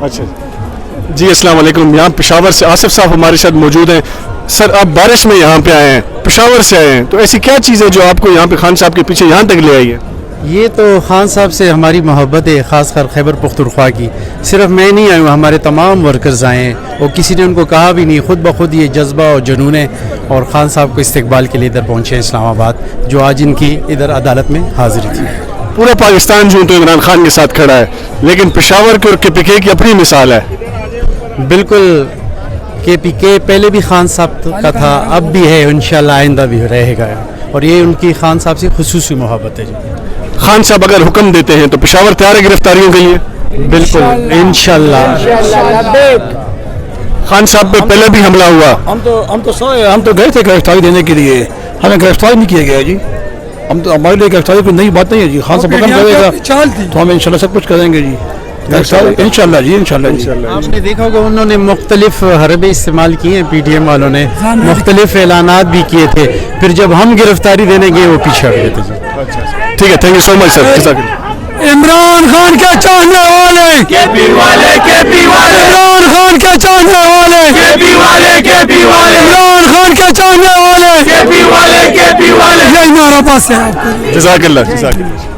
اچھا جی، السلام علیکم. یہاں پشاور سے آصف صاحب ہمارے ساتھ موجود ہیں. سر آپ بارش میں یہاں پہ آئے ہیں, پشاور سے آئے ہیں, تو ایسی کیا چیز ہے جو آپ کو یہاں پہ خان صاحب کے پیچھے یہاں تک لے آئی ہے؟ یہ تو خان صاحب سے ہماری محبت ہے, خاص کر خیبر پختونخوا کی. صرف میں نہیں آیا ہوں, ہمارے تمام ورکرز آئے ہیں, اور کسی نے ان کو کہا بھی نہیں, خود بخود یہ جذبہ اور جنون ہے, اور خان صاحب کو استقبال کے لیے ادھر پہنچے ہیں اسلام آباد, جو آج ان کی ادھر عدالت میں حاضری تھی. پورا پاکستان جو تو عمران خان کے ساتھ کھڑا ہے, لیکن پشاور کے اور کے پی کے کی اپنی مثال ہے. بالکل, کے پی کے پہلے بھی خان صاحب کا تھا, اب بھی ہے, انشاءاللہ آئندہ بھی رہے گا, اور یہ ان کی خان صاحب سے خصوصی محبت ہے. جی خان صاحب اگر حکم دیتے ہیں تو پشاور تیار ہے گرفتاریوں کے لیے؟ بالکل, انشاءاللہ. خان صاحب پہ پہلے بھی حملہ ہوا. ہم تو گئے تھے گرفتاری دینے کے لیے, ہمیں گرفتار نہیں کیا گیا جی. ہم تو, ہمارے لیے گرفتاری کوئی نئی بات نہیں ہے جی. خان صاحب حکم کرے گا تو ہم انشاءاللہ سب کچھ کریں گے جی. انشاءاللہ جی, انشاءاللہ. آپ نے دیکھا ہوگا انہوں نے مختلف حربے استعمال کیے ہیں, پی ٹی ایم والوں نے مختلف اعلانات بھی کیے تھے, پھر جب ہم گرفتاری دینے گئے وہ پیچھے ہٹ گئے تھے. ٹھیک ہے, تھینک یو سو مچ سر. عمران خان کے چاہنے والے, کے پی والے, کے پی والے, عمران خان کے چاہنے والے, کے پی والے, کے پی والے, عمران خان کے چاہنے والے, کے پی والے, کے پی والے, یہی ہمارا پاس ہے. جزاک اللہ.